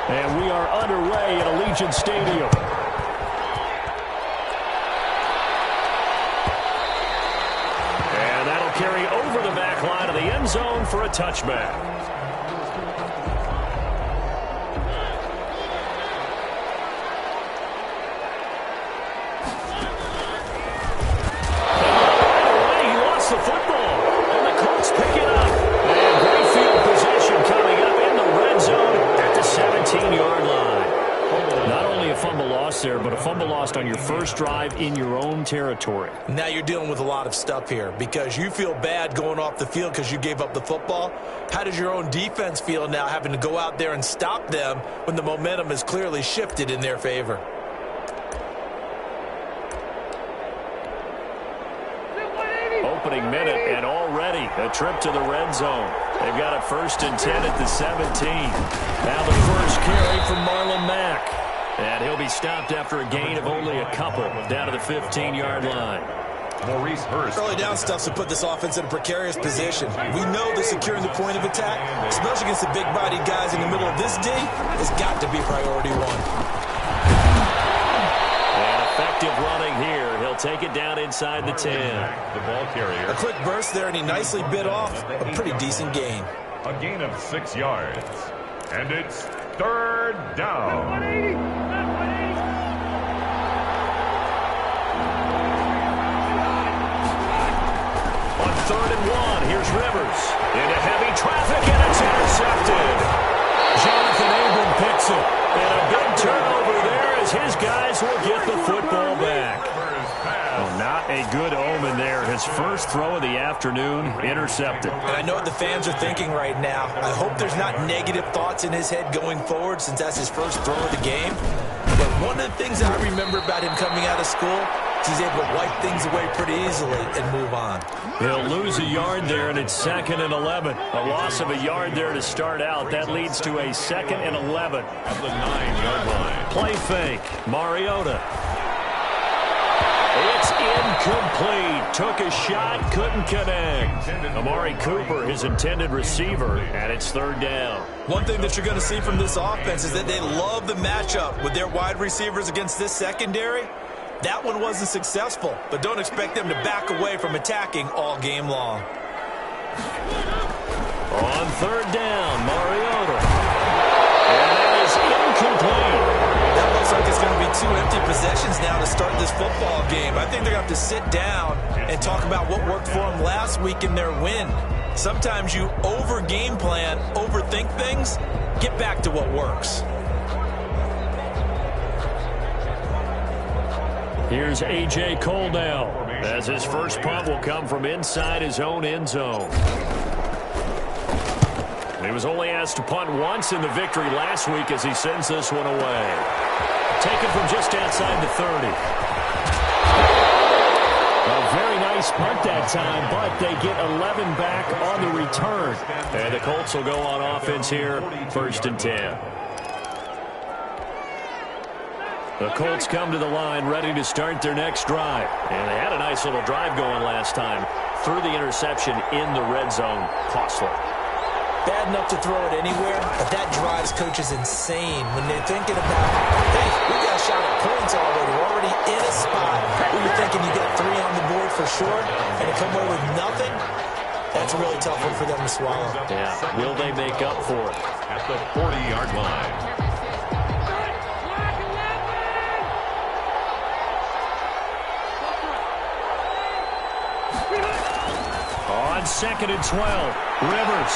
And we are underway at Allegiant Stadium. And that'll carry over the back line of the end zone for a touchback. The football, and the Colts pick it up. And great field possession coming up in the red zone at the 17-yard line. Not only a fumble loss there, but a fumble lost on your first drive in your own territory. Now you're dealing with a lot of stuff here because you feel bad going off the field because you gave up the football. How does your own defense feel now having to go out there and stop them when the momentum has clearly shifted in their favor? Opening minute, and already a trip to the red zone. They've got it 1st and 10 at the 17. Now the first carry from Marlon Mack. And he'll be stopped after a gain of only a couple down to the 15-yard line. Maurice Hurst. Early down stuff's to put this offense in a precarious position. We know that securing the point of attack, especially against the big-bodied guys in the middle of this D, has got to be priority one. Effective running here. He'll take it down inside the 10. The ball carrier. A quick burst there, and he nicely bit off a pretty decent gain. A gain of 6 yards. And it's 3rd down. On 3rd and 1, here's Rivers. Into heavy traffic, and it's intercepted. Jonathan Abram picks it. And a big turnover there as his guys will get the football back. Well, not a good omen there. His first throw of the afternoon intercepted. And I know what the fans are thinking right now. I hope there's not negative thoughts in his head going forward since that's his first throw of the game. But one of the things that I remember about him coming out of school is he's able to wipe things away pretty easily and move on. He'll lose a yard there, and it's 2nd and 11. A loss of a yard there to start out. That leads to a 2nd and 11. At the 9-yard line. Play fake. Mariota. It's incomplete. Took a shot, couldn't connect. Amari Cooper, his intended receiver, and it's 3rd down. One thing that you're going to see from this offense is that they love the matchup with their wide receivers against this secondary. That one wasn't successful, but don't expect them to back away from attacking all game long. On 3rd down, Mariota. And that is incomplete. That looks like it's going to be 2 empty possessions now to start this football game. I think they're going to have to sit down and talk about what worked for them last week in their win. Sometimes you over-game plan, overthink things, get back to what works. Here's A.J. Coldell, as his first punt will come from inside his own end zone. He was only asked to punt once in the victory last week as he sends this one away. Taken from just outside the 30. A very nice punt that time, but they get 11 back on the return. And the Colts will go on offense here, 1st and 10. The Colts come to the line ready to start their next drive. And they had a nice little drive going last time. Threw the interception in the red zone. Costly. Bad enough to throw it anywhere, but that drives coaches insane when they're thinking about, hey, we got a shot at points already. We're already in a spot where you're thinking you got 3 on the board for sure, and to come away with nothing, that's a really tough one for them to swallow. Yeah, will they make up for it? At the 40-yard line. On 2nd and 12, Rivers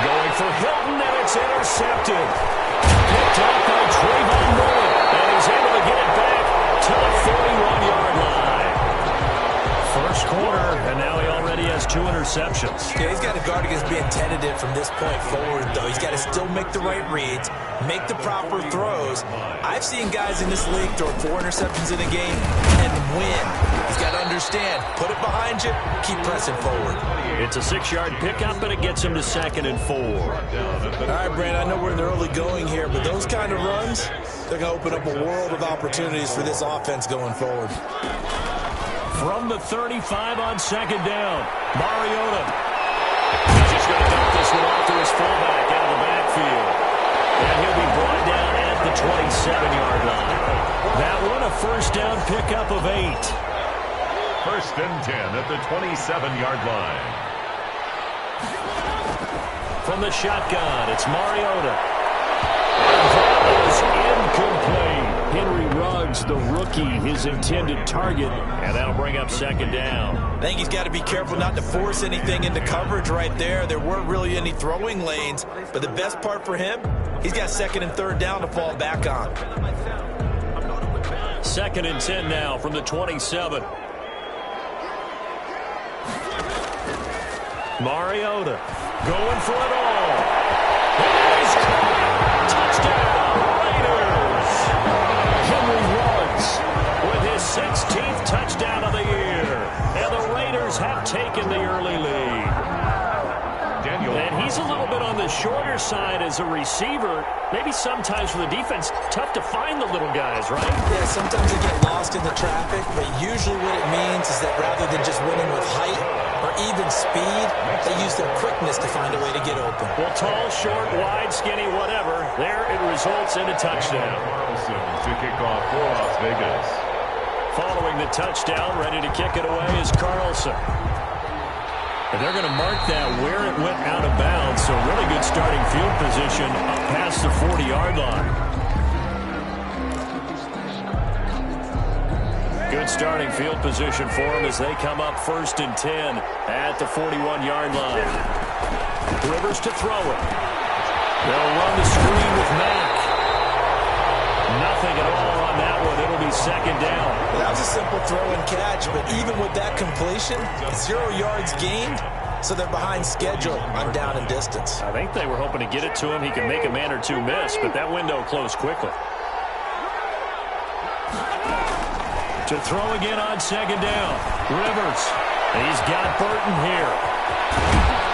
going for Hilton, and it's intercepted. Picked up by Trayvon Mullen, and he's able to get it back to the 41-yard line. First quarter, and now he already has 2 interceptions. Yeah, he's got to guard against being tentative from this point forward, though. He's got to still make the right reads, make the proper throws. I've seen guys in this league throw 4 interceptions in a game and win. He's got to understand, put it behind you, keep pressing forward. It's a 6-yard pickup, and it gets him to 2nd and 4. All right, Brand, I know we're in the early going here, but those kind of runs, they're going to open up a world of opportunities for this offense going forward. From the 35 on 2nd down, Mariota. He's just going to dump this one off to his fullback out of the backfield. And he'll be brought down first down pickup of 8. First and 10 at the 27-yard line. From the shotgun, it's Mariota. That is incomplete. Henry Ruggs, the rookie, his intended target, and that'll bring up second down. I think he's got to be careful not to force anything into coverage right there. There weren't really any throwing lanes, but the best part for him, he's got second and third down to fall back on. Second and 10 now from the 27. Mariota going for it all. He's caught. Touchdown, Raiders. Henry Ruggs with his 16th touchdown of the year. And the Raiders have taken the early lead. And he's a little bit on the shorter side as a receiver. Maybe sometimes for the defense, tough to find the little guys, right? Yeah, sometimes they get lost in the traffic, but usually what it means is that rather than just winning with height or even speed, they use their quickness to find a way to get open. Well, tall, short, wide, skinny, whatever, there it results in a touchdown. Carlson to kick off for Las Vegas. Following the touchdown, ready to kick it away is Carlson. And they're going to mark that where it went out of bounds, so really good starting field position up past the 40-yard line. Good starting field position for them as they come up first and 10 at the 41-yard line. Rivers to throw it. They'll run the screen with Mack. Nothing at all on that one. It'll be second down. Well, that was a simple throw and catch, but even with that completion, 0 yards gained, so they're behind schedule on down and distance. I think they were hoping to get it to him. He could make a man or two miss, but that window closed quickly. To throw again on second down. Rivers. He's got Burton here.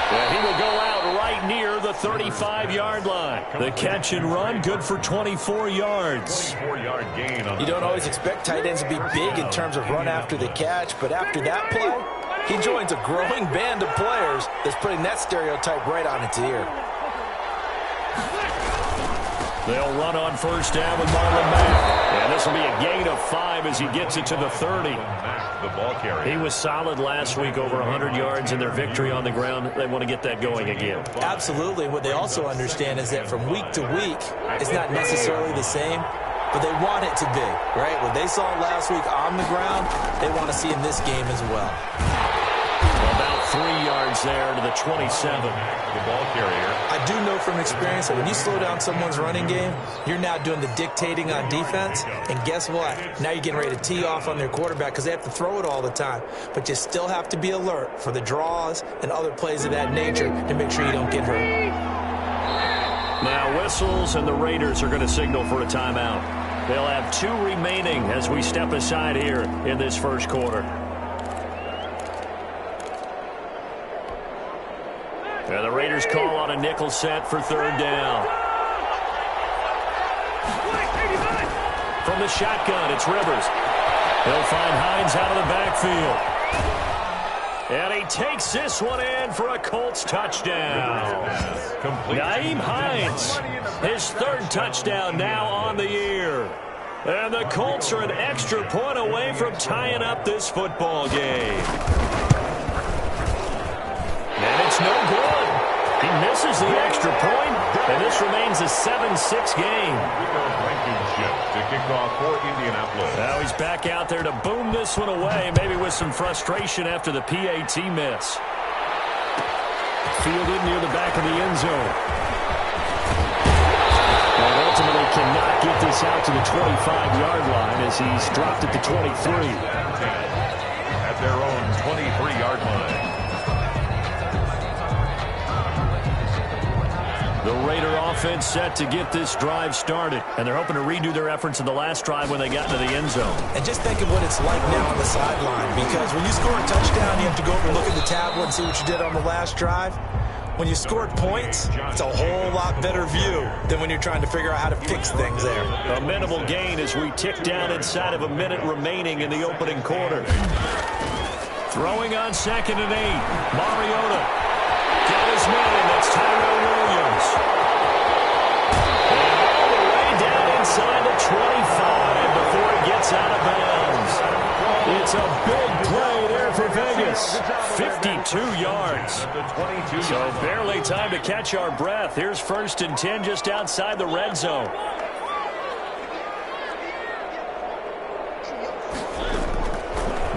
And he will go out right near the 35-yard line. The catch and run, good for 24 yards. 24-yard gain on You don't always expect tight ends to be big in terms of run after the catch, but after that play, he joins a growing band of players that's putting that stereotype right on its ear. They'll run on first down with Marlon Mack. And this will be a gain of 5 as he gets it to the 30. the ball carrier. He was solid last week, over 100 yards in their victory on the ground. They want to get that going again. Absolutely. What they also understand is that from week to week, it's not necessarily the same, but they want it to be, right? What they saw last week on the ground, they want to see in this game as well. About 3 yards there to the 27. The ball carrier. I do know from experience that when you slow down someone's running game, you're now doing the dictating on defense. And guess what? Now you're getting ready to tee off on their quarterback because they have to throw it all the time. But you still have to be alert for the draws and other plays of that nature to make sure you don't get hurt. Now whistles, and the Raiders are going to signal for a timeout. They'll have 2 remaining as we step aside here in this first quarter. And the Raiders call on a nickel set for third down. From the shotgun, it's Rivers. He'll find Hines out of the backfield. And he takes this one in for a Colts touchdown. Nyheim Hines, his 3rd touchdown now on the year. And the Colts are an extra point away from tying up this football game. And it's no good. He misses the extra point, and this remains a 7-6 game. Blankenship to kick off for Indianapolis. Now he's back out there to boom this one away, maybe with some frustration after the PAT miss. Fielded near the back of the end zone. And ultimately cannot get this out to the 25-yard line as he's dropped at the 23. At their own 23-yard line. The Raider offense set to get this drive started, and they're hoping to redo their efforts in the last drive when they got into the end zone. And just think of what it's like now on the sideline, because when you score a touchdown, you have to go over and look at the tablet and see what you did on the last drive. When you scored points, it's a whole lot better view than when you're trying to figure out how to fix things there. A minimal gain as we tick down inside of a minute remaining in the opening quarter. Throwing on 2nd and 8. Mariota. Got his man. That's Tyrell Williams. And all the way down inside the 25 before it gets out of 2 yards. So barely time to catch our breath. Here's 1st and 10 just outside the red zone.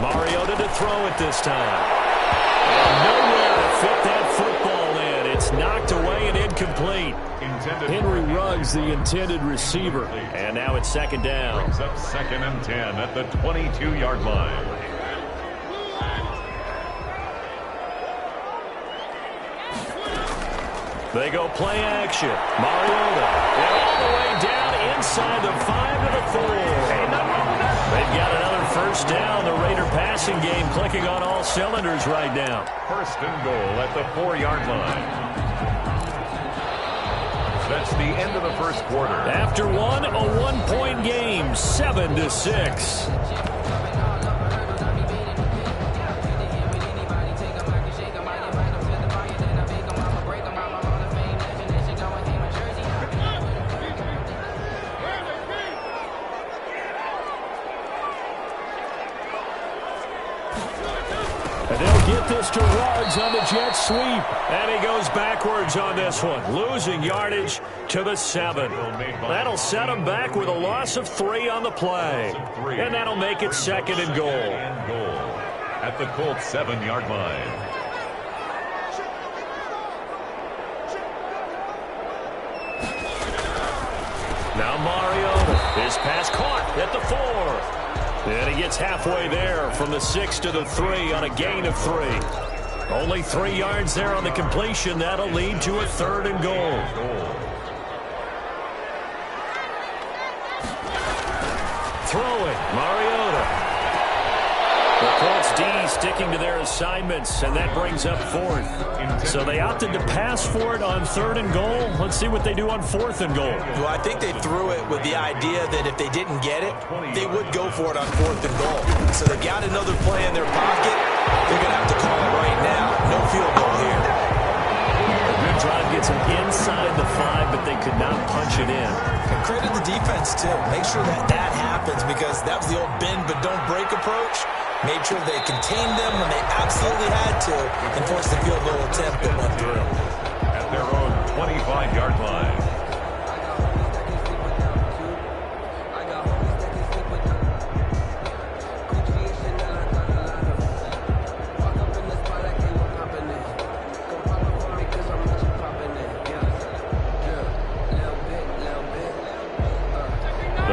Mariota to throw it this time. And nowhere to fit that football in. It's knocked away and incomplete. Henry Ruggs, the intended receiver. And now it's 2nd down. Brings up 2nd and 10 at the 22-yard line. They go play action. Mariota. And all the way down inside the 5 to the 4. They've got another 1st down. The Raider passing game clicking on all cylinders right now. 1st and goal at the 4-yard line. That's the end of the 1st quarter. After one, a 1-point game, 7-6. And they'll get this to Ruggs on the jet sweep. And he goes backwards on this one, losing yardage to the 7. That'll set him back with a loss of 3 on the play. And that'll make it 2nd and goal. At the Colts 7-yard line. Now Mariota. His pass caught at the 4. And he gets halfway there from the 6 to the 3 on a gain of 3. Only 3 yards there on the completion. That'll lead to a 3rd and goal. Throwing, Mariota. The Colts D sticking to their assignments, and that brings up 4th. So they opted to pass for it on 3rd and goal. Let's see what they do on 4th and goal. Well, I think they threw it with the idea that if they didn't get it, they would go for it on 4th and goal. So they got another play in their pocket. They're going to have to call it right now. No field goal here. A good drive gets them inside the 5, but they could not punch it in. And credit the defense, too. Make sure that happens, because that was the old bend but don't break approach. Made sure they contained them when they absolutely had to and forced the field goal attempt that went through. At their own 25-yard line.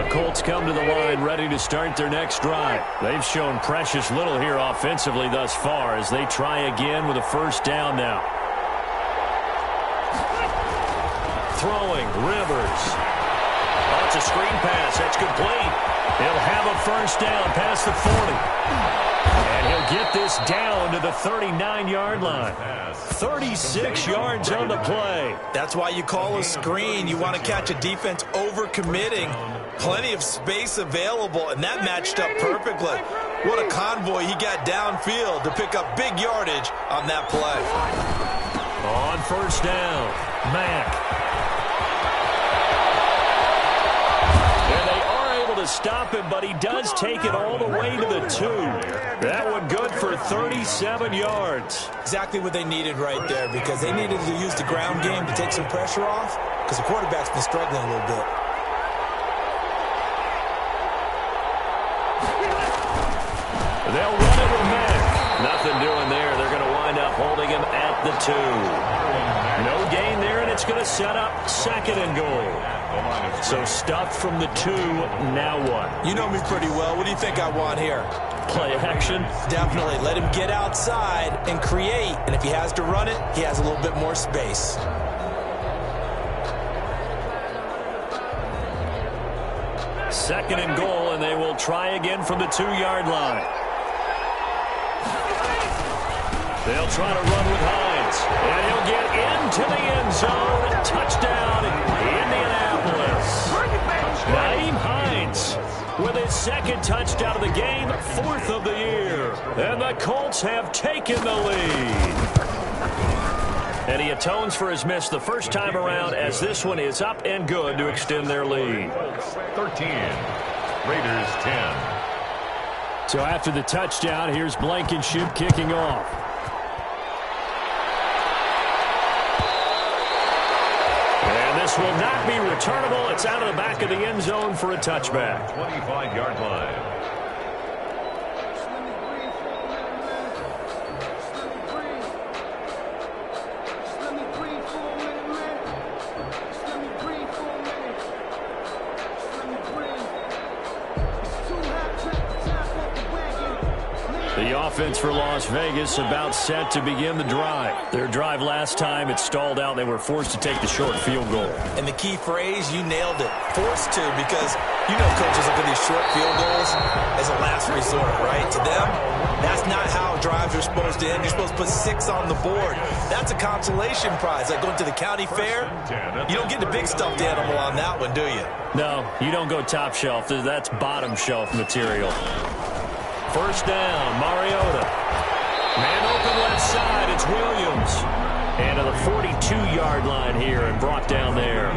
Colts come to the line ready to start their next drive. They've shown precious little here offensively thus far as they try again with a 1st down now. Throwing, Rivers. Oh, it's a screen pass. That's complete. He'll have a 1st down past the 40. And he'll get this down to the 39-yard line. 36 yards on the play. That's why you call a screen. You want to catch a defense over-committing. Plenty of space available, and that matched up perfectly. What a convoy he got downfield to pick up big yardage on that play. On 1st down, Mack. And they are able to stop him, but he does take it all the way to the 2. That one good for 37 yards. Exactly what they needed right there, because they needed to use the ground game to take some pressure off, because the quarterback's been struggling a little bit. They'll run it with Mack. Nothing doing there. They're going to wind up holding him at the 2. No gain there, and it's going to set up 2nd and goal. So stuffed from the 2, now what? You know me pretty well. What do you think I want here? Play action? Definitely. Let him get outside and create, and if he has to run it, he has a little bit more space. Second and goal, and they will try again from the 2-yard line. They'll try to run with Hines, and he'll get into the end zone. Touchdown, Indianapolis. Naeem Hines with his 2nd touchdown of the game, 4th of the year. And the Colts have taken the lead. And he atones for his miss the first time around, as this one is up and good to extend their lead. 13, Raiders 10. So after the touchdown, here's Blankenship kicking off. This will not be returnable. It's out of the back of the end zone for a touchback. 25-yard line. The offense for Las Vegas about set to begin the drive. Their drive last time, it stalled out. They were forced to take the short field goal. And the key phrase, you nailed it. Forced to, because you know coaches look at these short field goals as a last resort, right? To them, that's not how drives are supposed to end. You're supposed to put 6 on the board. That's a consolation prize. Like going to the county fair, you don't get the big stuffed animal on that one, do you? No, you don't go top shelf. That's bottom shelf material. First down, Mariota. Man open left side, it's Williams. And to the 42-yard line here and brought down there.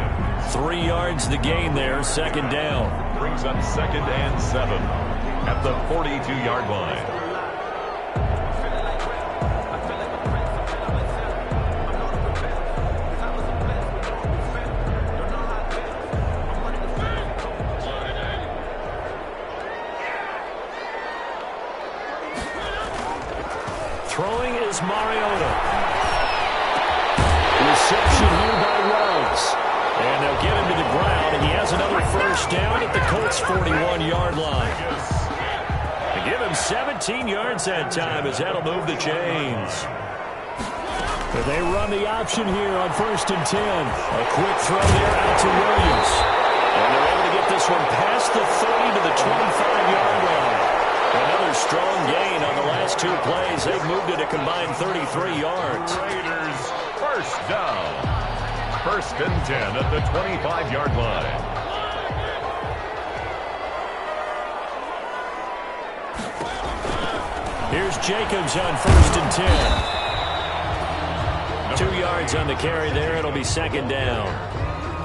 3 yards the gain there, second down. Brings up 2nd and 7 at the 42-yard line. Throwing is Mariota. Reception here by Ruggs. And they'll get him to the ground, and he has another first down at the Colts' 41-yard line. They give him 17 yards that time as that'll move the chains. But they run the option here on 1st and 10. A quick throw there out to Williams. And they're able to get this one past the 30 to the 25-yard line. Another strong gain on the last 2 plays. They've moved it a combined 33 yards. Raiders first down. 1st and 10 at the 25-yard line. Here's Jacobs on 1st and 10. 2 yards on the carry there. It'll be second down.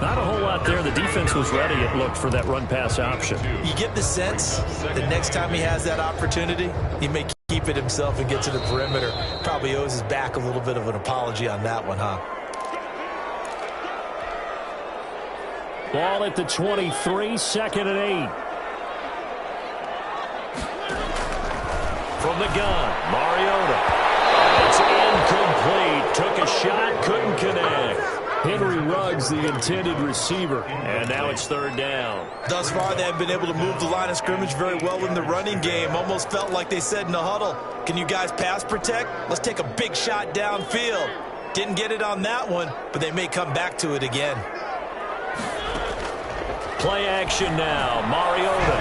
Not a whole lot there. The defense was ready, it looked, for that run-pass option. You get the sense that next time he has that opportunity, he may keep it himself and get to the perimeter. Probably owes his back a little bit of an apology on that one, huh? Ball at the 23, 2nd and 8. From the gun, Mariota. It's incomplete. Took a shot, couldn't connect. Henry Ruggs, the intended receiver. And now it's 3rd down. Thus far, they have been able to move the line of scrimmage very well in the running game. Almost felt like they said in the huddle, can you guys pass protect? Let's take a big shot downfield. Didn't get it on that one, but they may come back to it again. Play action now. Mariota.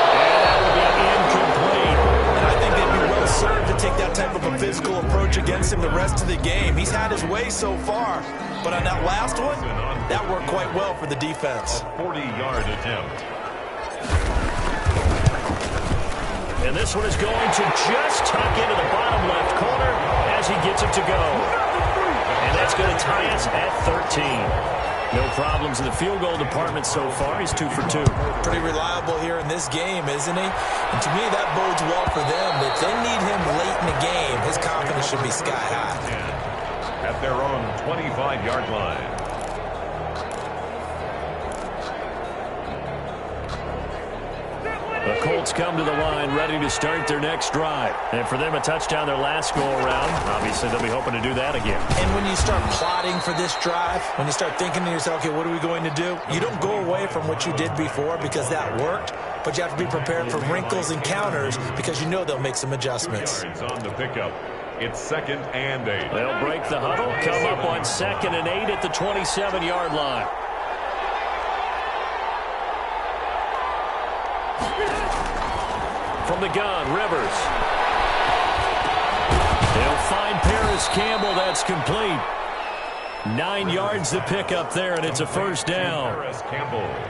And that will be incomplete. And I think they'd be well served to take that type of a physical approach against him the rest of the game. He's had his way so far, but on that last one, that worked quite well for the defense. A 40-yard attempt. And this one is going to just tuck into the bottom left corner as he gets it to go. And that's going to tie us at 13. No problems in the field goal department so far. He's 2 for 2. Pretty reliable here in this game, isn't he? And to me, that bodes well for them. If they need him late in the game, his confidence should be sky high. At their own 25-yard line. The Colts come to the line ready to start their next drive. And for them, a touchdown their last go-around. Obviously, they'll be hoping to do that again. And when you start plotting for this drive, when you start thinking to yourself, okay, what are we going to do? You don't go away from what you did before because that worked, but you have to be prepared for wrinkles and counters because you know they'll make some adjustments. On the pickup. It's 2nd and 8. They'll break the huddle, come up on 2nd and 8 at the 27-yard line. From the gun, Rivers. They'll find Paris Campbell. That's complete. 9 yards to pick up there, and it's a first down.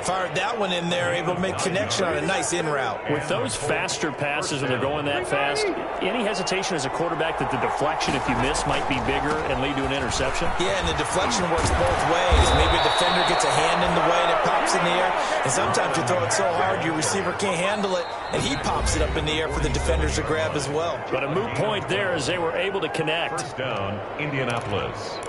Fired that one in there, able to make connection on a nice in route. With those faster passes when they're going that fast, any hesitation as a quarterback that the deflection, if you miss, might be bigger and lead to an interception? Yeah, and the deflection works both ways. Maybe a defender gets a hand in the way and it pops in the air, and sometimes you throw it so hard your receiver can't handle it, and he pops it up in the air for the defenders to grab as well. But a moot point there as they were able to connect. First down, Indianapolis.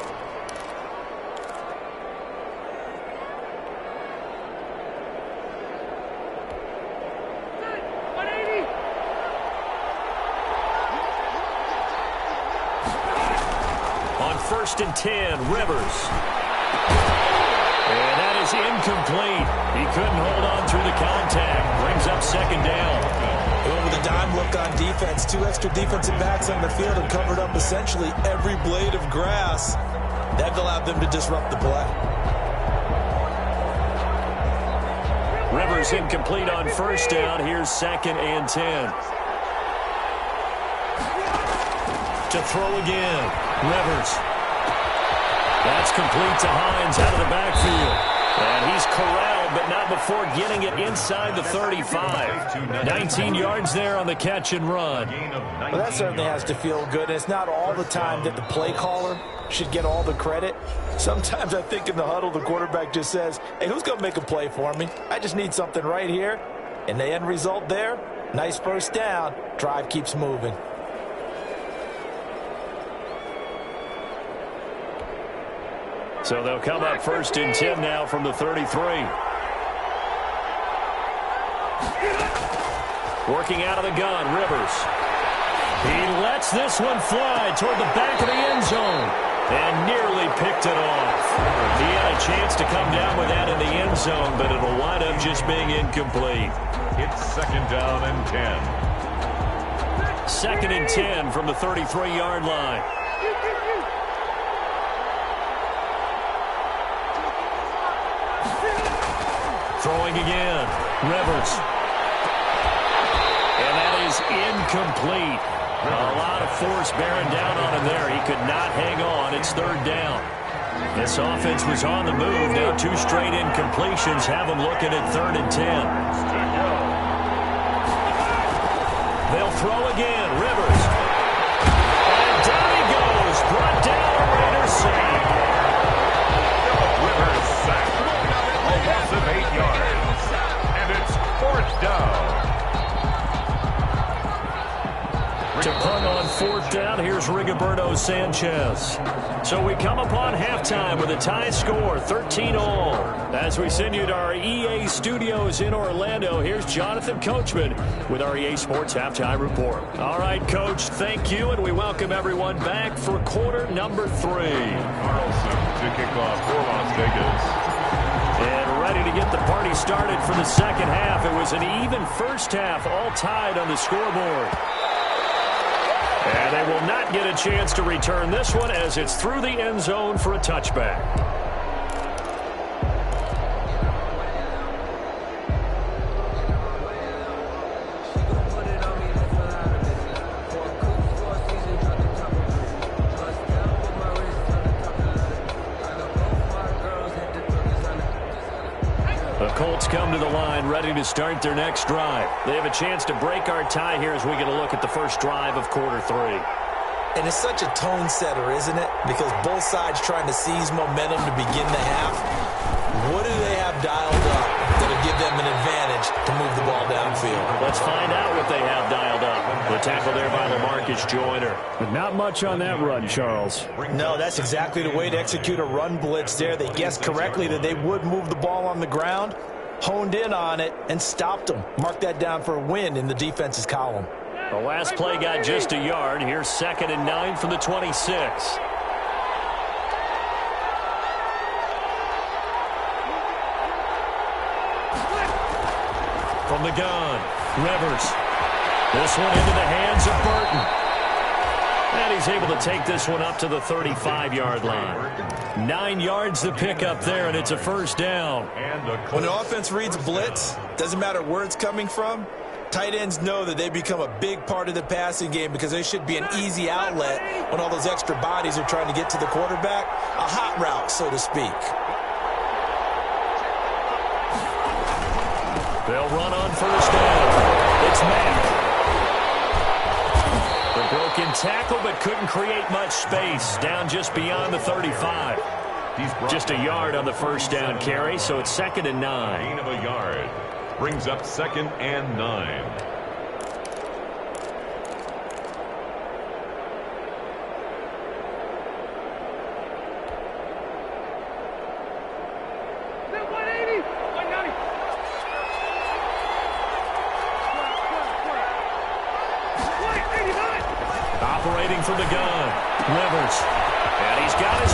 first and 10, Rivers. And that is incomplete. He couldn't hold on through the contact. Brings up second down. With a dime look on defense, 2 extra defensive backs on the field and covered up essentially every blade of grass. That allowed them to disrupt the play. Rivers incomplete on first down. Here's second and 10. To throw again. Rivers. That's complete to Hines out of the backfield. And he's corralled, but not before getting it inside the 35. 19 yards there on the catch and run. Well, that certainly has to feel good. It's not all the time that the play caller should get all the credit. Sometimes I think in the huddle, the quarterback just says, hey, who's going to make a play for me? I just need something right here. And the end result there, nice first down. Drive keeps moving. So they'll come up first and 10 now from the 33. Working out of the gun, Rivers. He lets this one fly toward the back of the end zone and nearly picked it off. He had a chance to come down with that in the end zone, but it'll wind up just being incomplete. It's second down and 10. Second and 10 from the 33-yard line. Throwing again. Rivers. And that is incomplete. A lot of force bearing down on him there. He could not hang on. It's third down. This offense was on the move. Now 2 straight incompletions have them looking at third and 10. They'll throw again. Rivers. And down he goes. Brought down a Raiders save. Rivers sacked. A loss of 8 yards. And it's fourth down. To punt on fourth down, here's Rigoberto Sanchez. So we come upon halftime with a tie score, 13-all. As we send you to our EA studios in Orlando, here's Jonathan Coachman with our EA Sports Halftime Report. All right, Coach, thank you, and we welcome everyone back for quarter number 3. Carlson to kick off for Las Vegas. And ready to get the party started for the second half. It was an even first half, all tied on the scoreboard. And they will not get a chance to return this one as it's through the end zone for a touchback. The Colts come to the line ready to start their next drive. They have a chance to break our tie here as we get a look at the first drive of quarter 3. And it's such a tone setter, isn't it? Because both sides trying to seize momentum to begin the half. What do they have dialed up that'll give them an advantage to move the ball downfield? Let's find out what they have dialed up. The tackle there by LaMarcus Joyner. But not much on that run, Charles. No, that's exactly the way to execute a run blitz there. They guessed correctly that they would move the ball on the ground, honed in on it, and stopped them. Mark that down for a win in the defense's column. The last play got just a yard. Here's second and 9 from the 26. From the gun, Rivers. This one into the hands of Burton. And he's able to take this one up to the 35-yard line. 9 yards to pick up there, and it's a first down. When the offense reads blitz, doesn't matter where it's coming from, tight ends know that they become a big part of the passing game because they should be an easy outlet when all those extra bodies are trying to get to the quarterback. A hot route, so to speak. They'll run on first down. It's Mack. The broken tackle, but couldn't create much space. Down just beyond the 35. Just a yard on the first down carry, so it's second and 9. Gain of a yard. Brings up second and 9. Operating from the gun, Rivers. And he's got his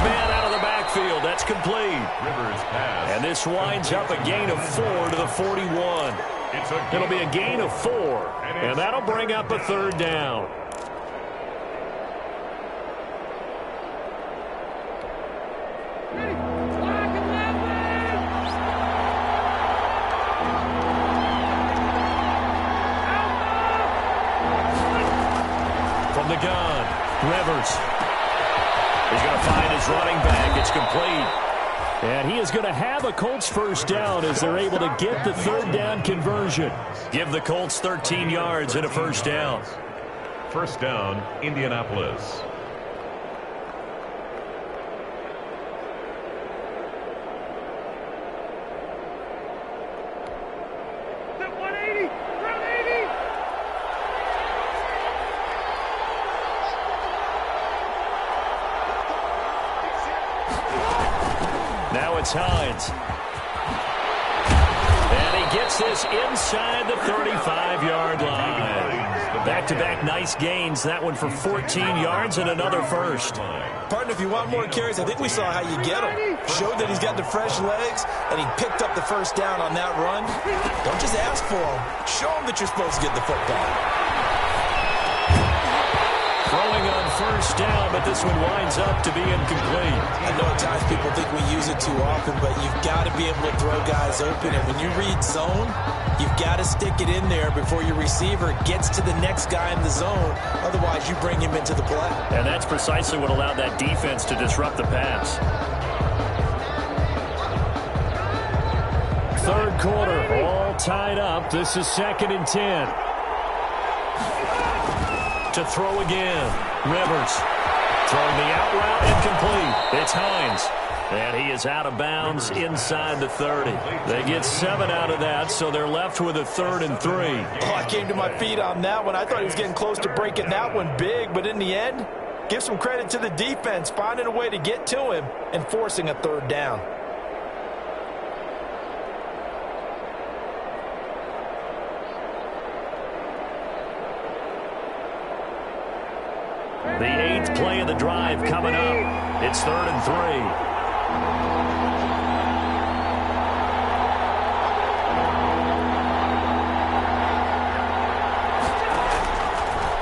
That's complete. Rivers pass. And this winds up a gain of 4 to the 41. It'll be a gain of 4, and that'll bring up a third down. From the gun, Rivers. He's going to find his running back. It's complete. And he is going to have a Colts first down as they're able to get the third down conversion. Give the Colts 13 yards and a first down. First down, Indianapolis. Now it's Hines. And he gets this inside the 35-yard line. Back-to-back nice gains. That one for 14 yards and another first. Partner, if you want more carries, I think we saw how you get him. Showed that he's got the fresh legs, and he picked up the first down on that run. Don't just ask for him. Show him that you're supposed to get the football. Throwing on first down, but this one winds up to be incomplete. I know at times people think we use it too often, but you've got to be able to throw guys open. And when you read zone, you've got to stick it in there before your receiver gets to the next guy in the zone. Otherwise, you bring him into the play. And that's precisely what allowed that defense to disrupt the pass. Third quarter, all tied up. This is 2nd and 10. To throw again. Rivers throwing the out route incomplete. It's Hines. And he is out of bounds inside the 30. They get 7 out of that, so they're left with a 3rd and 3. Oh, I came to my feet on that one. I thought he was getting close to breaking that one big, but in the end, give some credit to the defense, finding a way to get to him and forcing a third down. The 8th play of the drive coming up. It's 3rd and 3.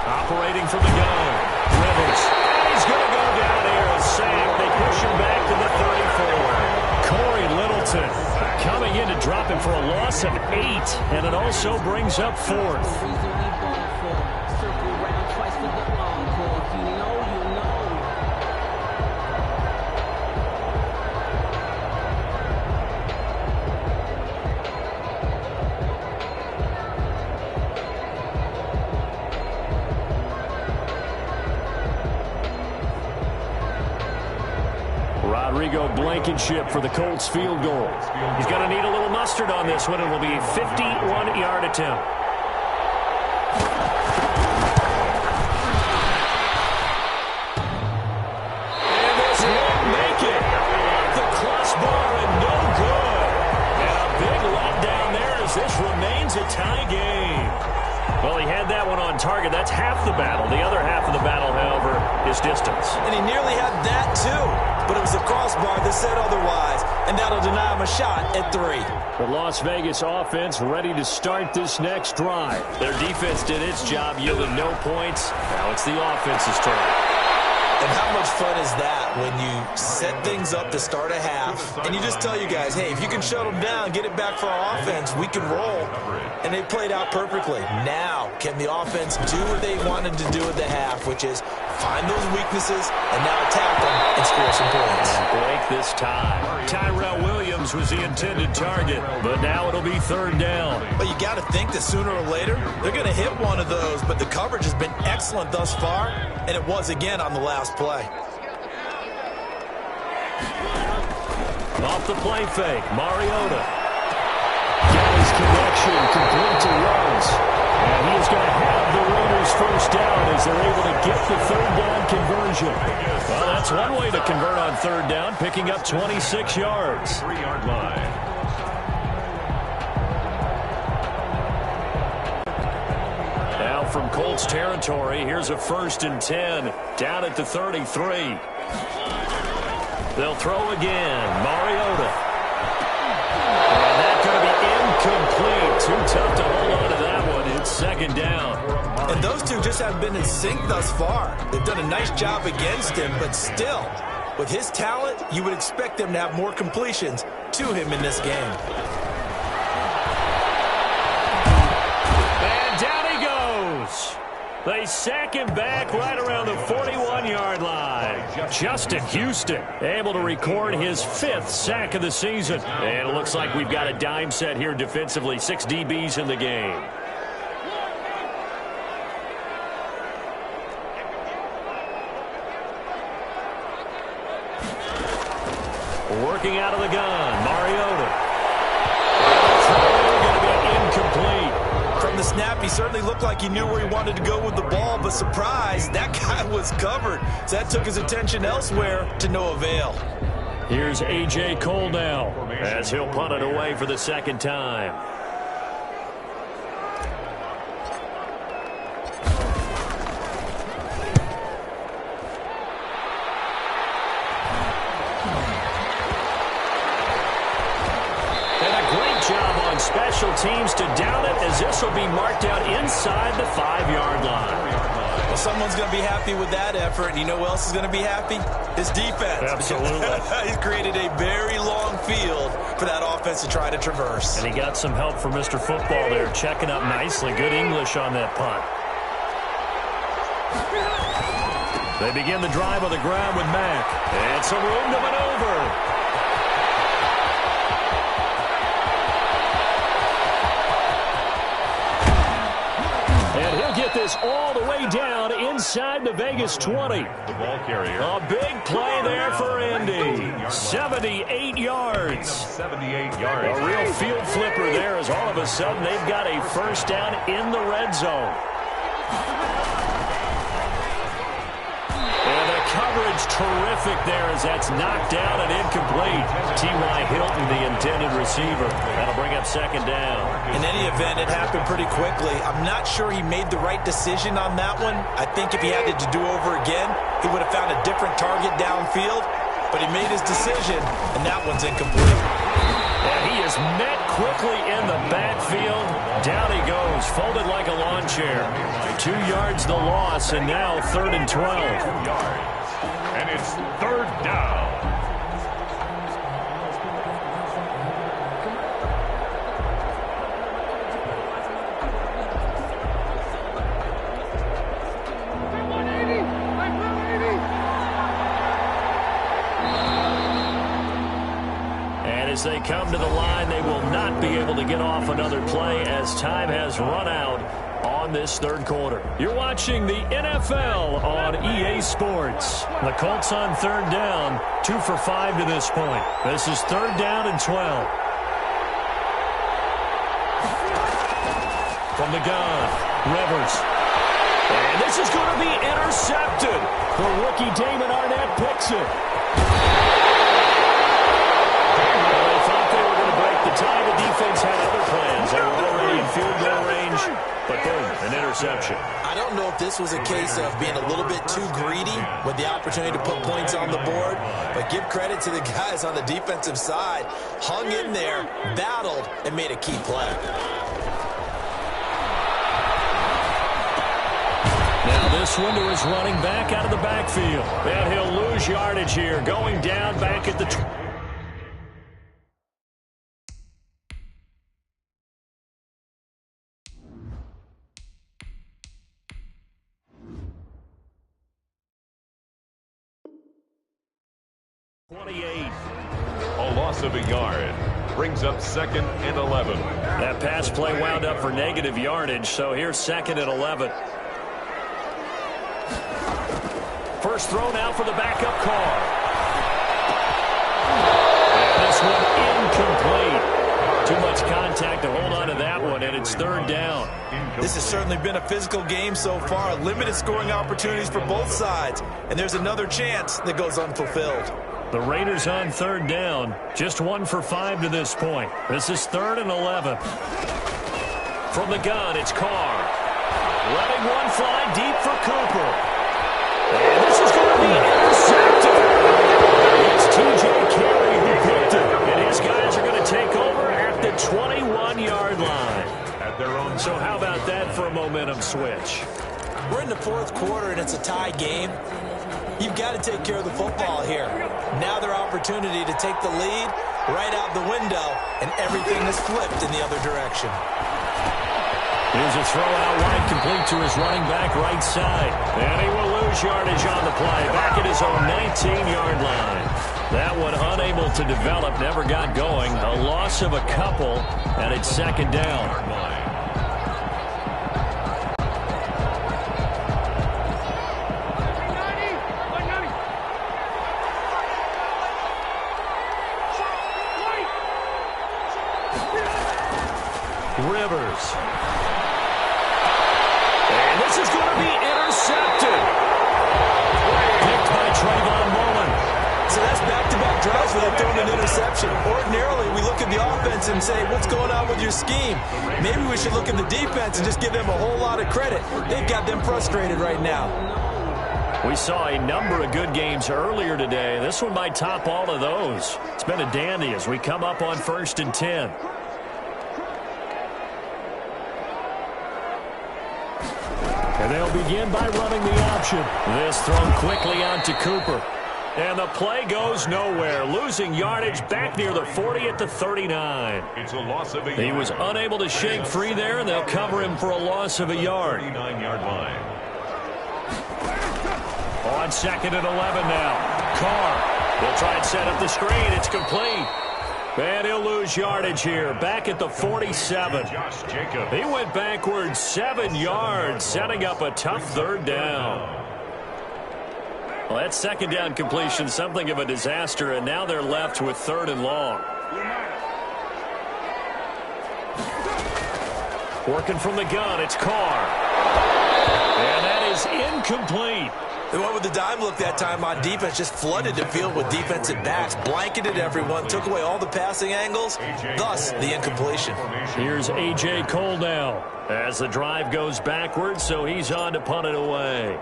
Operating from the gun. Rivers. He's going to go down here and sack. They push him back to the 34. Corey Littleton coming in to drop him for a loss of 8. And it also brings up 4th. Blankenship for the Colts field goal. He's going to need a little mustard on this one. It will be a 51-yard attempt. And this won't make it. The crossbar and no good. And a big letdown there as this remains a tie game. Well, he had that one on target. That's half the battle. The other half of the battle, however, is distance. And he nearly had that, too. But it was the crossbar that said otherwise, and that'll deny him a shot at 3. The Las Vegas offense ready to start this next drive. Their defense did its job, yielding no points. Now it's the offense's turn. And how much fun is that when you set things up to start a half, and you just tell you guys, hey, if you can shut them down, get it back for our offense, we can roll. And they played out perfectly. Now, can the offense do what they wanted to do at the half, which is find those weaknesses and now attack them and score some points. And break this tie. Tyrell Williams was the intended target, but now it'll be 3rd down. But you got to think that sooner or later, they're going to hit one of those, but the coverage has been excellent thus far, and it was again on the last play. Off the play fake, Mariota. Got his connection, complete to Ruggs. And he is going to have the Raiders first down as they're able to get the 3rd down conversion. Well, that's one way to convert on 3rd down, picking up 26 yards. 3-yard line. Now from Colts territory, here's a 1st and 10 down at the 33. They'll throw again. Mariota. And that's going to be incomplete. Too tough to hold on to that one. It's second down. And those two just haven't been in sync thus far. They've done a nice job against him, but still, with his talent, you would expect them to have more completions to him in this game. And down he goes. They sack him back right around the 41-yard line. Justin Houston able to record his 5th sack of the season. And it looks like we've got a dime set here defensively. 6 DBs in the game. Working out of the gun, Mariota. Going to be incomplete. From the snap, he certainly looked like he knew where he wanted to go with the ball, but surprise, that guy was covered. So that took his attention elsewhere to no avail. Here's A.J. Cole now as he'll punt it away for the second time. Special teams to down it as this will be marked out inside the 5-yard line. Well, someone's going to be happy with that effort, and you know who else is going to be happy? His defense. Absolutely. He's created a very long field for that offense to try to traverse. And he got some help from Mr. Football there, checking up nicely. Good English on that punt. They begin the drive on the ground with Mack. And some room to maneuver. Get this all the way down inside the Vegas 20. The ball carrier. A big play there for Indy. 78 yards. 78 yards. A real field flipper there as all of a sudden they've got a first down in the red zone. And the coverage terrific there as that's knocked down and incomplete. T.Y. Hilton, the intended receiver. That'll bring up second down. In any event, it happened pretty quickly. I'm not sure he made the right decision on that one. I think if he had it to do over again, he would have found a different target downfield. But he made his decision, and that one's incomplete. And he is met quickly in the backfield. Down he goes, folded like a lawn chair. 2 yards the loss, and now 3rd and 12. And it's 3rd down. As they come to the line, they will not be able to get off another play as time has run out on this 3rd quarter. You're watching the NFL on EA Sports. The Colts on 3rd down, 2 for 5 to this point. This is 3rd down and 12. From the gun, Rivers. And this is going to be intercepted. The rookie Damon Arnett picks it. The time the defense had other plans. They were already in field goal range, but boom, an interception. I don't know if this was a case of being a little bit too greedy with the opportunity to put points on the board, but give credit to the guys on the defensive side. Hung in there, battled, and made a key play. Now this one to his running back out of the backfield. And he'll lose yardage here, going down back at the 28. A loss of a yard brings up 2nd and 11. That pass play wound up for negative yardage, so here's 2nd and 11. First throw now for the backup Carr. And this one incomplete. Too much contact to hold on to that one, and it's 3rd down. This has certainly been a physical game so far. Limited scoring opportunities for both sides, and there's another chance that goes unfulfilled. The Raiders on 3rd down, just 1 for 5 to this point. This is 3rd and 11. From the gun, it's Carr. Letting one fly deep for Cooper. And this is going to be intercepted. It's too A.J. Carey who picked it. And his guys are going to take over at the 21-yard line. At their own. So how about that for a momentum switch? We're in the fourth quarter, and it's a tie game. You've got to take care of the football here. Now their opportunity to take the lead right out the window, and everything is flipped in the other direction. Here's a throw out wide, complete to his running back right side. And he will lose yardage on the play, back at his own 19-yard line. That one unable to develop, never got going. A loss of a couple, and it's second down. Rivers. And this is going to be intercepted. Picked by Trayvon Mullen. So that's back-to-back drives where they've thrown an interception. Ordinarily, we look at the offense and say, what's going on with your scheme? Maybe we should look at the defense and just give them a whole lot of credit. They've got them frustrated right now. We saw a number of good games earlier today. This one might top all of those. It's been a dandy as we come up on 1st and 10. And they'll begin by running the option. This thrown quickly out to Cooper. And the play goes nowhere. Losing yardage back near the 40 at the 39. It's a loss of a yard. He was unable to shake free there, and they'll cover him for a loss of a yard. 39-yard line. On 2nd and 11 now. Carr will try and set up the screen. It's complete. And he'll lose yardage here, back at the 47. Josh Jacobs. He went backwards 7 yards, setting up a tough third down. Well, that second down completion, something of a disaster, and now they're left with 3rd and long. Working from the gun, it's Carr. And that is incomplete. They went with the dime look that time on defense, just flooded the field with defensive backs, blanketed everyone, took away all the passing angles, thus the incompletion. Here's A.J. Cole now as the drive goes backwards, so he's on to punt it away.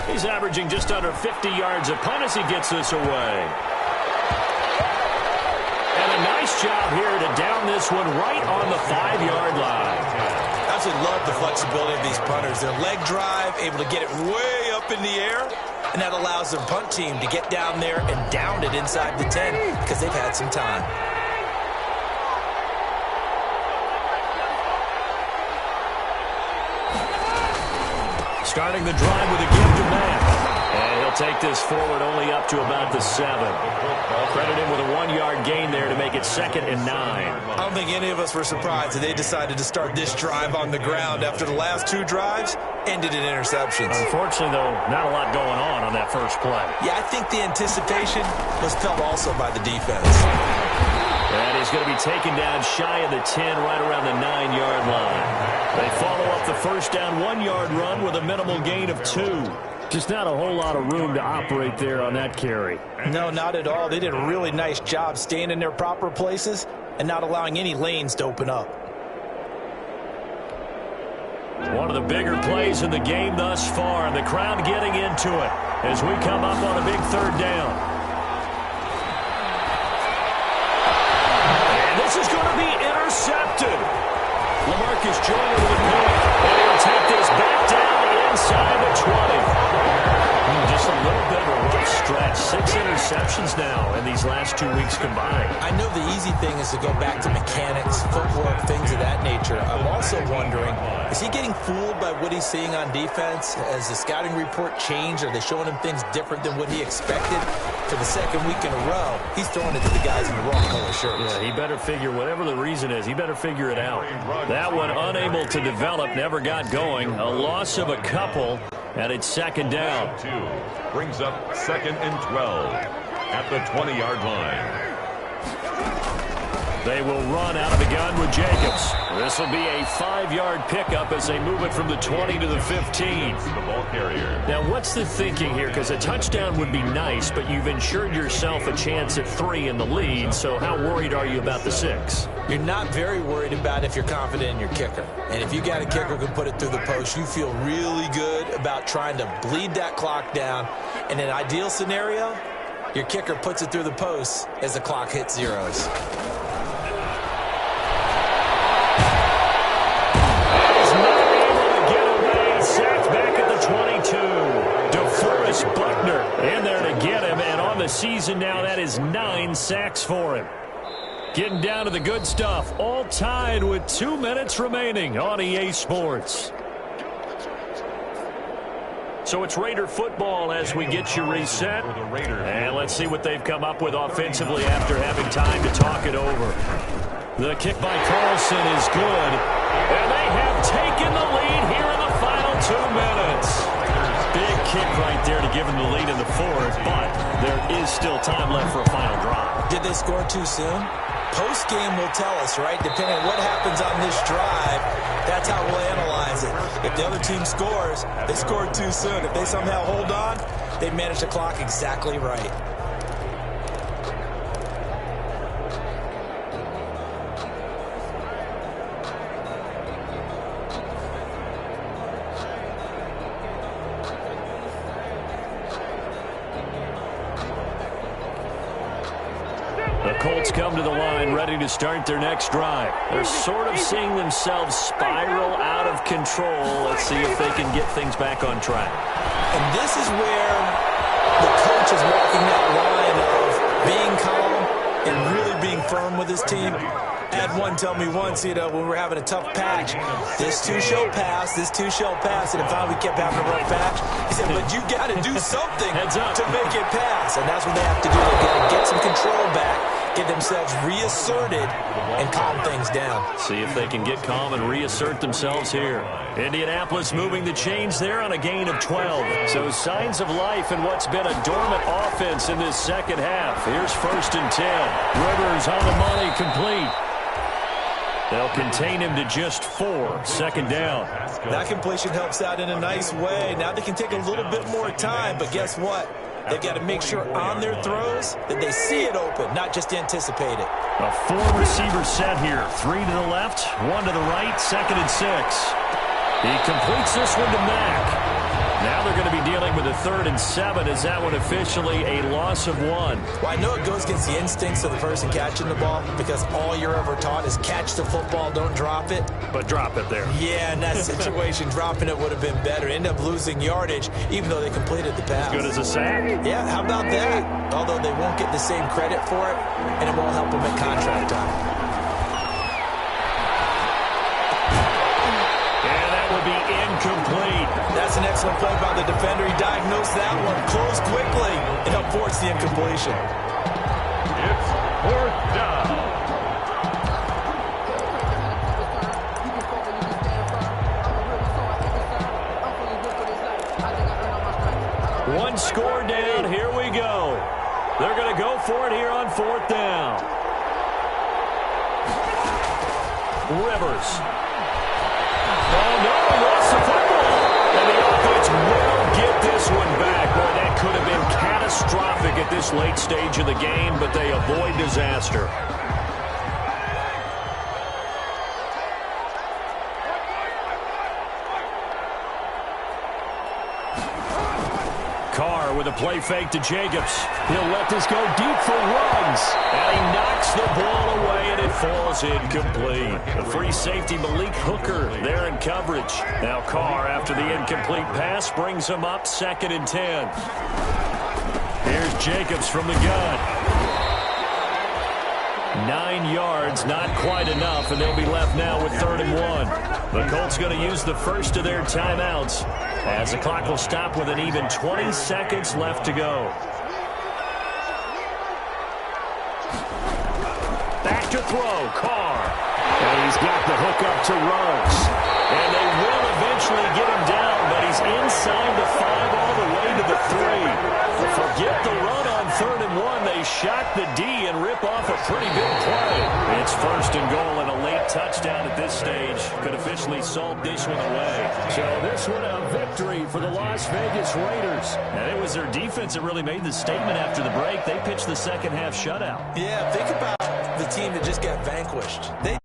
He's averaging just under 50 yards a punt as he gets this away. And a nice job here to down this one right on the 5-yard line. I absolutely love the flexibility of these punters. Their leg drive, able to get it way up in the air, and that allows their punt team to get down there and down it inside the 10 because they've had some time. Starting the drive with a gift to Matt. And he'll take this forward only up to about the 7. Credit him with a 1-yard gain there to make it 2nd and 9. I don't think any of us were surprised that they decided to start this drive on the ground after the last 2 drives ended in interceptions. Unfortunately, though, not a lot going on that first play. Yeah, I think the anticipation was felt also by the defense. And he's going to be taken down shy of the 10, right around the 9-yard line. They follow up the first down 1-yard run with a minimal gain of 2. Just not a whole lot of room to operate there on that carry. No, not at all. They did a really nice job staying in their proper places and not allowing any lanes to open up. One of the bigger plays in the game thus far, and the crowd getting into it as we come up on a big 3rd down. And this is going to be intercepted. LaMarcus Joyner with a pick, and he'll take this back down inside the 20. Just a little bit of a rough stretch. 6 interceptions now in these last 2 weeks combined. I know the easy thing is to go back to mechanics, footwork, things of that nature. I'm also wondering, is he getting fooled by what he's seeing on defense? Has the scouting report changed? Are they showing him things different than what he expected? For the 2nd week in a row, he's throwing it to the guys in the wrong color shirts. Yeah, he better figure, whatever the reason is, he better figure it out. That one unable to develop, never got going. A loss of a couple, and it's 2nd down. 2 brings up 2nd and 12 at the 20-yard line. They will run out of the gun with Jacobs. This will be a 5-yard pickup as they move it from the 20 to the 15. The ball carrier. Now, what's the thinking here? Because a touchdown would be nice, but you've ensured yourself a chance at 3 in the lead, so how worried are you about the 6? You're not very worried about if you're confident in your kicker. And if you got a kicker who can put it through the post, you feel really good about trying to bleed that clock down. In an ideal scenario, your kicker puts it through the post as the clock hits zeros. He's not able to get away. Sacked back at the 22. DeForest Buckner in there to get him. And on the season now, that is 9 sacks for him. Getting down to the good stuff. All tied with 2 minutes remaining on EA Sports. So it's Raider football as we get you reset. And let's see what they've come up with offensively after having time to talk it over. The kick by Carlson is good. And they have taken the lead here in the final 2 minutes. Big kick right there to give them the lead in the fourth, but there is still time left for a final drive. Did they score too soon? Post-game will tell us, right? Depending on what happens on this drive, that's how we'll analyze it. If the other team scores, they scored too soon. If they somehow hold on, they manage the clock exactly right. The Colts come to the line ready to start their next drive. They're sort of seeing themselves spiral out of control. Let's see if they can get things back on track. And this is where the coach is walking that line of being calm and really being firm with his team. I had one tell me once, when we were having a tough patch, this too shall pass, this too shall pass, and finally we kept having a rough patch. He said, but you got to do something to make it pass, and that's what they have to do. They got to get some control back, get themselves reasserted, and calm things down. See if they can get calm and reassert themselves here. Indianapolis moving the chains there on a gain of 12. So signs of life in what's been a dormant offense in this second half. Here's 1st and 10. Rivers on the money, complete. They'll contain him to just 4. 2nd down. That completion helps out in a nice way. Now they can take a little bit more time, but guess what? They've got to make sure on their throws that they see it open, not just anticipate it. A 4-receiver set here. 3 to the left, 1 to the right, 2nd and 6. He completes this one to Mack. Now they're going to be dealing with a 3rd and 7. Is that one officially a loss of 1? Well, I know it goes against the instincts of the person catching the ball because all you're ever taught is catch the football, don't drop it. But drop it there. Yeah, in that situation, dropping it would have been better. End up losing yardage, even though they completed the pass. As good as a sack. Yeah, how about that? Although they won't get the same credit for it, and it won't help them at contract time. Incomplete. That's an excellent play by the defender. He diagnosed that one, closed quickly, and helped force the incompletion. It's 4th down. One score down. Here we go. They're going to go for it here on 4th down. Rivers. Oh, no, he lost the football. And the offense will get this one back. Boy, that could have been catastrophic at this late stage of the game, but they avoid disaster. Carr with a play fake to Jacobs. He'll let this go deep for Ruggs. And he knocks the ball away, and it falls incomplete. The free safety, Malik Hooker, there in coverage. Now Carr, after the incomplete pass, brings him up 2nd and 10. Here's Jacobs from the gun. 9 yards, not quite enough, and they'll be left now with 3rd and 1. The Colts going to use the first of their timeouts as the clock will stop with an even 20 seconds left to go. Back to throw, Carr. And he's got the hook up to Ruggs. And they will eventually get him down, but he's inside the 5 all the way to the 3. Forget the run on 3rd and 1. They shock the D and rip off a pretty big play. It's 1st and goal, and a late touchdown at this stage could officially salt this one away. So this one a victory for the Las Vegas Raiders. And it was their defense that really made the statement after the break. They pitched the second half shutout. Yeah, think about the team that just got vanquished. They